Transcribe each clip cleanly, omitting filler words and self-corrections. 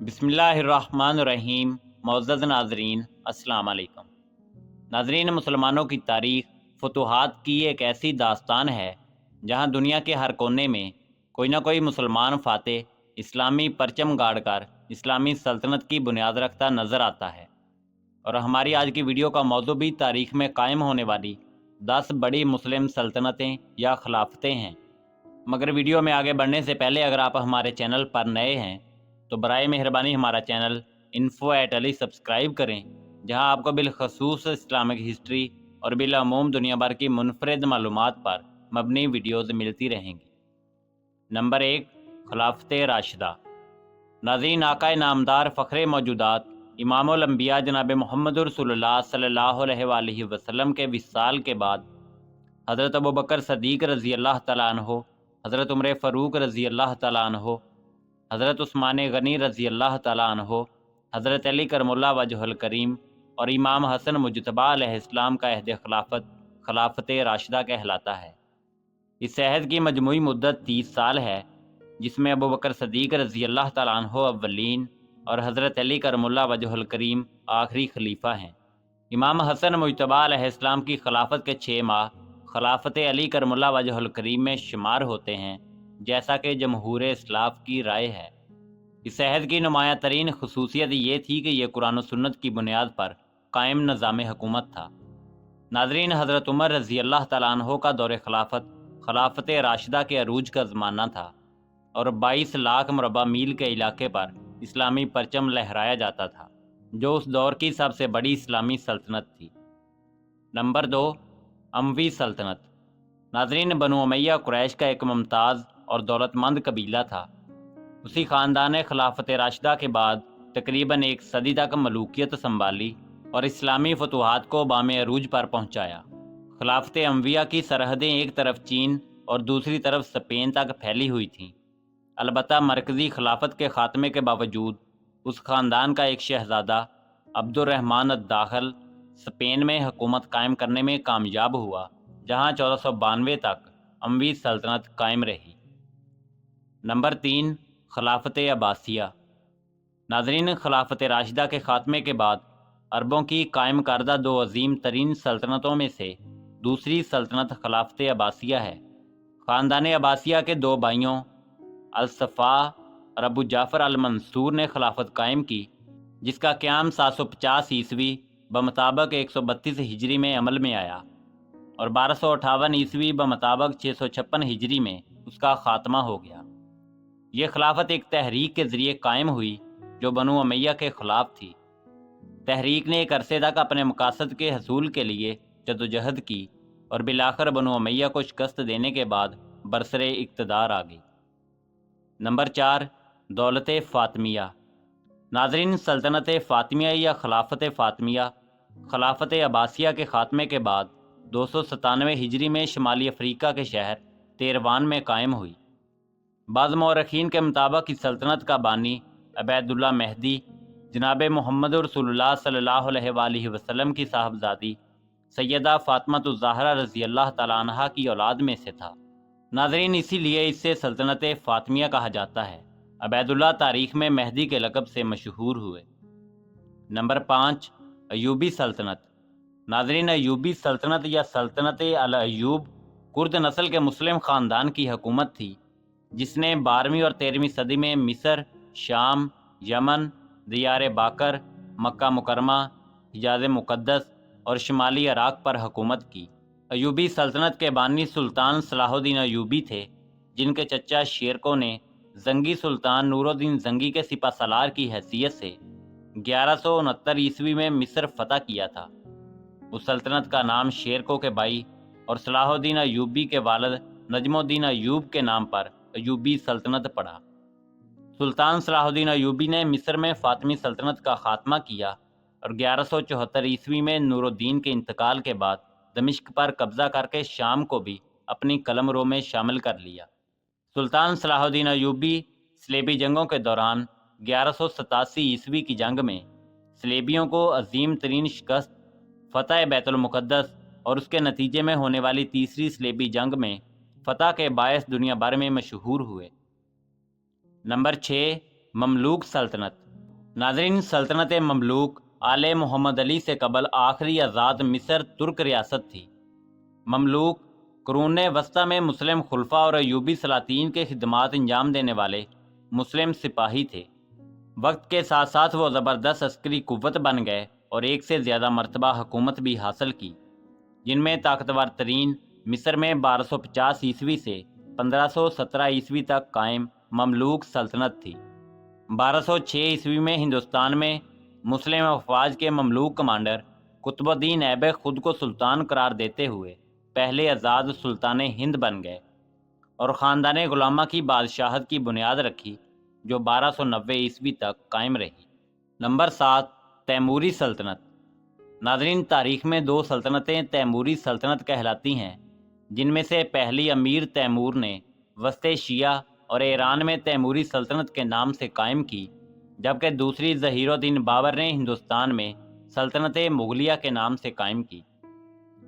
बिस्मिल्लाहिर्रहमानिर्रहीम। मुअज़्ज़ज़ नाज़रीन, अस्सलाम वालेकुम। नाज़रीन, मुसलमानों की तारीख़ फतूहात की एक ऐसी दास्तान है जहाँ दुनिया के हर कोने में कोई ना कोई मुसलमान फ़ातेह इस्लामी परचम गाड़ कर इस्लामी सल्तनत की बुनियाद रखता नज़र आता है। और हमारी आज की वीडियो का मौजू भी तारीख़ में कायम होने वाली 10 बड़ी मुस्लिम सल्तनतें या खिलाफतें हैं। मगर वीडियो में आगे बढ़ने से पहले अगर आप हमारे चैनल पर नए हैं तो बराए मेहरबानी हमारा चैनल info@ali सब्सक्राइब करें, जहां आपको बिलखसूस इस्लामिक हिस्ट्री और बिलअमूम दुनिया भर की मुनफरद मालूमात पर मबनी वीडियोज़ मिलती रहेंगी। नंबर 1, खिलाफत राशिदा। नाज़रीन, आका नामदार फ़ख्र मौजूदात इमामुल अंबिया जनाब मोहम्मद रसूलुल्लाह सल्लल्लाहु अलैहि वसल्लम के विसाल के बाद हज़रत अबू बकर सदीक़ रज़ी अल्लाह तआला अन्हो, हज़रत उमर फ़ारूक रज़ी अल्लाह तआला अन्हो, हज़रत उस्मान गनी रज़ी अल्लाह तआला अन्हो, हज़रत अली करमुल्लाह वजहुल करीम और इमाम हसन मुजतबा अलैहिस्सलाम का अहद खिलाफत राशिदा कहलाता है। इस अहद की मजमूई मुद्दत 30 साल है, जिसमें अबू बकर सदीक़ रज़ी अल्लाह तआला अन्हो अव्वलीन और हज़रत अली करमुल्लाह वजहुल करीम आखिरी खलीफा हैं। इमाम हसन मुजतबा अलैहिस्सलाम की खिलाफत के 6 माह खिलाफत अली करमुल्लाह वजहुल करीम में शुमार होते हैं, जैसा कि जमहूर इस्लाफ की राय है। इस अहद की नुमाया तरीन खसूसियत ये थी कि यह कुरान और सुन्नत की बुनियाद पर कायम निज़ाम हुकूमत था। नाज़रीन, हज़रत उमर रज़ी अल्लाह तआला अन्हो का दौर खिलाफत राशिदा के अरूज का ज़माना था और 22 लाख मुरबा मील के इलाके पर इस्लामी परचम लहराया जाता था, जो उस दौर की सबसे बड़ी इस्लामी सल्तनत थी। नंबर 2, अमवी सल्तनत। नाज़रीन, बनु उमैया कुरैश का एक मुमताज़ और दौलतमंद कबीला था। उसी ख़ानदान ने खिलाफत राशिदा के बाद तकरीबन एक सदी तक मलूकियत संभाली और इस्लामी फतूहात को बामे अरूज पर पहुँचाया। खिलाफत अमविया की सरहदें एक तरफ चीन और दूसरी तरफ स्पेन तक फैली हुई थीं। अलबत्ता मरकज़ी खिलाफत के ख़ात्मे के बावजूद उस ख़ानदान का एक शहज़ादा अब्दुर्रहमान अद-दाखिल स्पेन में हुकूमत कायम करने में कामयाब हुआ, जहाँ 1492 तक अमवी सल्तनत कायम रही। नंबर 3, खिलाफत अब्बासिया। नाज़रीन, खिलाफत राशिदा के ख़ात्मे के बाद अरबों की कायम करदा 2 अजीम तरीन सल्तनतों में से दूसरी सल्तनत खिलाफत अब्बासिया है। ख़ानदान अब्बासिया के 2 भाइयों अल-सफ़ा और अबू जाफ़र अल-मंसूर ने खिलाफत कायम की, जिसका क़याम 750 ईस्वी बमुताबिक 132 हिजरी में अमल में आया और 1258 ईस्वी बमुताबिक 656 हिजरी में उसका ख़ात्मा हो गया। ये खिलाफत एक तहरीक के ज़रिए कायम हुई जो बनु उमैया के ख़िलाफ़ थी। तहरीक ने एक अरसे तक अपने मकासद के हसूल के लिए जदोजहद की और बिलाखिर बनु उमैया को शिकस्त देने के बाद बरसरे इक़्तिदार आ गई। नंबर 4, दौलत फ़ातिमिया। नाज़रीन, सल्तनत फ़ातिमिया या खिलाफत फ़ातिमिया खिलाफत अब्बासिया के ख़ात्मे के बाद 297 हिजरी में शुमाली अफ्रीका के शहर तेरवान में कायम हुई। बाज़ मौरखीन के मुताबिक इस सल्तनत का बानी अबैदुल्ला महदी जनाब मोहम्मद रसूलुल्लाह सल्लल्लाहु अलैहि वसल्लम की साहबजादी सैयदा फ़ातिमा ज़हरा रज़ी अल्लाह तआला अन्हा की औलाद में से था। नाज़रीन, इसीलिए इसे सल्तनत फ़ातिमिया कहा जाता है। अबैदुल्ला तारीख़ में महदी के लक़ब से मशहूर हुए। नंबर 5, अयूबी सल्तनत। नाज़रीन, अयूबी सल्तनत या सल्तनत अल-अयूब कुर्द नस्ल के मुस्लिम ख़ानदान की हुकूमत थी, जिसने 12वीं और 13वीं सदी में मिस्र, शाम, यमन, दियार बाकर, मक्का मुकरमा, हिजाज़ मुक़द्दस और शुमाली इराक़ पर हुकूमत की। अयूबी सल्तनत के बानी सुल्तान सलाहुद्दीन अयूबी थे, जिनके चचा शेरको ने जंगी सुल्तान नूरुद्दीन जंगी के सिपहसालार की हैसियत से 1169 ईस्वी में मिस्र फ़तह किया था। उस सल्तनत का नाम शेरको के भाई और सलाहुद्दीन अयूबी के वालिद नजमुद्दीन अयूब के नाम पर अयूबी सल्तनत पड़ा। सुल्तान सलाहुद्दीन अयूबी ने मिस्र में फ़ातिमी सल्तनत का ख़ात्मा किया और 1174 ईस्वी में नूरुद्दीन के इंतकाल के बाद दमिश्क पर कब्ज़ा करके शाम को भी अपनी कलमरो में शामिल कर लिया। सुल्तान सलाहुद्दीन अयूबी सलेबी जंगों के दौरान 1187 ईस्वी की जंग में सलेबियों को अजीम तरीन शिकस्त, फ़तह बैतुल मुक़द्दस और उसके नतीजे में होने वाली तीसरी सलेबी जंग में फ़तह के बायस दुनिया भर में मशहूर हुए। नंबर 6, ममलूक सल्तनत। ناظرین، سلطنت مملوک آل محمد علی سے قبل آخری آزاد مصر ترک ریاست تھی۔ مملوک قرون وسطیٰ میں مسلم خلفاء اور ایوبی سلاطین کے خدمات انجام دینے والے مسلم سپاہی تھے۔ وقت کے ساتھ ساتھ وہ زبردست عسکری قوت بن گئے اور ایک سے زیادہ مرتبہ حکومت بھی حاصل کی، جن میں طاقتور ترین مصر میں 1250 عیسوی سے 1517 عیسوی تک قائم مملوک سلطنت تھی۔ 1206 عیسوی میں ہندوستان میں مسلم افواج کے مملوک کمانڈر قطب الدین ایبک خود کو سلطان قرار دیتے ہوئے پہلے آزاد سلطان ہند بن گئے اور خاندان غلامہ کی بادشاہت کی بنیاد رکھی، جو 1290 عیسوی تک قائم رہی۔ نمبر 7، تیموری سلطنت۔ ناظرین، تاریخ میں دو سلطنتیں تیموری سلطنت کہلاتی ہیں، جن میں سے پہلی امیر تیمور نے وسط ایشیا اور ایران میں تیموری سلطنت کے نام سے قائم کی، جبکہ دوسری ظہیر الدین بابر نے ہندوستان میں سلطنت مغلیہ کے نام سے قائم کی۔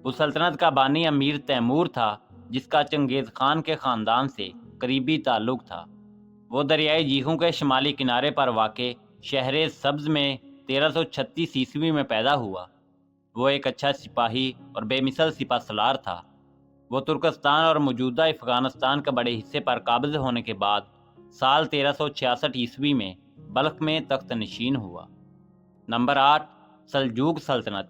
اس سلطنت کا بانی امیر تیمور تھا، جس کا چنگیز خان کے خاندان سے قریبی تعلق تھا۔ وہ دریائے جیحوں کے شمالی کنارے پر واقع شہر سبز میں 1336 عیسوی میں پیدا ہوا۔ وہ ایک اچھا سپاہی اور بے مثل سپہ سالار تھا۔ وہ ترکستان اور موجودہ افغانستان کے بڑے حصے پر قابض ہونے کے بعد سال 1366 عیسوی میں بلخ میں تخت نشین ہوا۔ نمبر 8، سلجوق سلطنت۔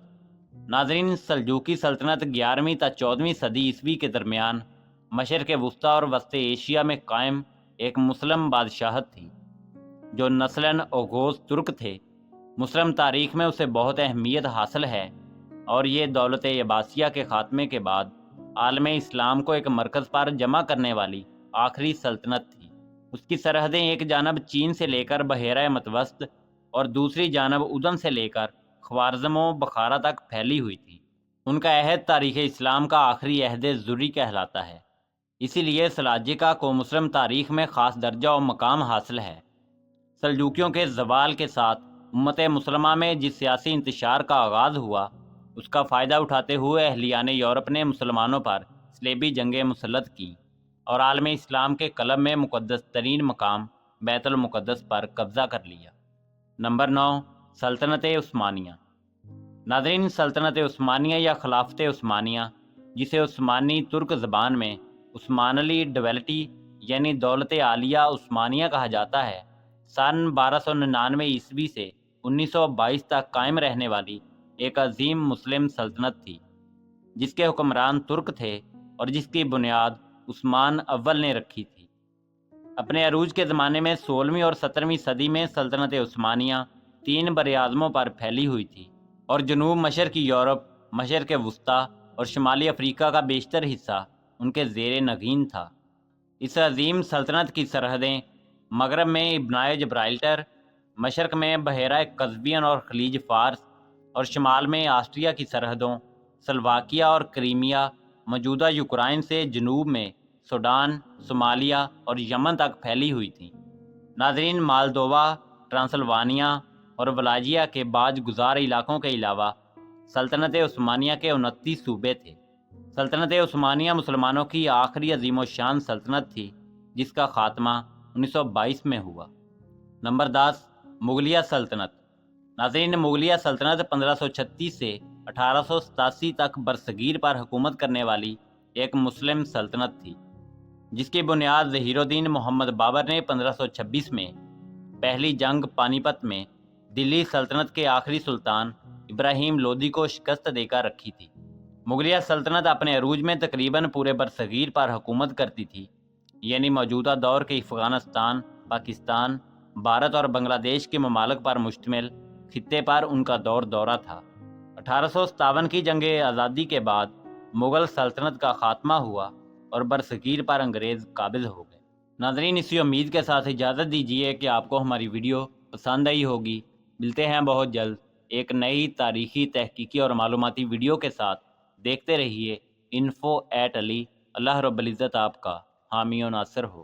ناظرین، سلجوقی سلطنت 11ویں تا 14ویں صدی عیسوی کے درمیان مشرق وسطیٰ اور وسط ایشیا میں قائم ایک مسلم بادشاہت تھی، جو نسلاً اوغوز ترک تھے۔ مسلم تاریخ میں اسے بہت اہمیت حاصل ہے اور یہ دولت عباسیہ کے خاتمے کے بعد عالم اسلام کو ایک مرکز پر جمع کرنے والی آخری سلطنت تھی۔ اس کی سرحدیں ایک جانب چین سے لے کر بحیرہ متوسط اور دوسری جانب ادن سے لے کر خوارزم و بخارا تک پھیلی ہوئی تھی۔ ان کا عہد تاریخ اسلام کا آخری عہد زری کہلاتا ہے، اسی لیے سلاجقہ کو مسلم تاریخ میں خاص درجہ و مقام حاصل ہے۔ سلجوقیوں کے زوال کے ساتھ امت مسلمہ میں جس سیاسی انتشار کا آغاز ہوا، اس کا فائدہ اٹھاتے ہوئے اہلیان یورپ نے مسلمانوں پر صلیبی جنگیں مسلط کیں اور عالم اسلام کے قلب میں مقدس ترین مقام بیت المقدس پر قبضہ کر لیا۔ نمبر 9، سلطنت عثمانیہ۔ ناظرین، سلطنت عثمانیہ یا خلافت عثمانیہ، جسے عثمانی ترک زبان میں عثمانلی ڈویلٹی یعنی دولت عالیہ عثمانیہ کہا جاتا ہے، سن 1299 عیسوی سے 1922 تک قائم رہنے والی ایک عظیم مسلم سلطنت تھی، جس کے حکمران ترک تھے اور جس کی بنیاد عثمان اول نے رکھی تھی۔ اپنے عروج کے زمانے میں 16ویں اور 17ویں صدی میں سلطنت عثمانیہ 3 براعظموں پر پھیلی ہوئی تھی اور جنوب مشرقی یورپ، مشرق وسطیٰ اور شمالی افریقہ کا بیشتر حصہ ان کے زیر نگین تھا۔ اس عظیم سلطنت کی سرحدیں مغرب میں ابنائے جبرائلٹر، مشرق میں بحیرہ قزوین اور خلیج فارس، اور شمال میں آسٹریا کی سرحدوں سلواکیہ اور کریمیا، موجودہ یوکرائن سے جنوب میں سوڈان، صومالیہ اور یمن تک پھیلی ہوئی تھیں۔ ناظرین، مالدووا، ٹرانسلوانیا اور ولاجیہ کے باج گزار علاقوں کے علاوہ سلطنت عثمانیہ کے 29 صوبے تھے۔ سلطنت عثمانیہ مسلمانوں کی آخری عظیم و شان سلطنت تھی، جس کا خاتمہ 1922 میں ہوا۔ نمبر 10، مغلیہ سلطنت۔ ناظرین، مغلیہ سلطنت 1536 سے 1887 تک برصغیر پر حکومت کرنے والی ایک مسلم سلطنت تھی، جس کی بنیاد ظہیر الدین محمد بابر نے 1526 میں پہلی جنگ پانی پت میں دلی سلطنت کے آخری سلطان ابراہیم لودھی کو شکست دے کر رکھی تھی۔ مغلیہ سلطنت اپنے عروج میں تقریباً پورے برصغیر پر حکومت کرتی تھی، یعنی موجودہ دور کے افغانستان، پاکستان، بھارت اور بنگلہ دیش کے ممالک پر مشتمل خطے پر ان کا دورہ تھا۔ 1857 کی جنگ آزادی کے بعد مغل سلطنت کا خاتمہ ہوا اور برصغیر پر انگریز قابض ہو گئے۔ ناظرین، اسی امید کے ساتھ اجازت دیجیے کہ آپ کو ہماری ویڈیو پسند آئی ہوگی۔ ملتے ہیں بہت جلد ایک نئی تاریخی، تحقیقی اور معلوماتی ویڈیو کے ساتھ۔ دیکھتے رہیے info@ali۔ اللہ رب العزت آپ کا حامی و ناصر ہو۔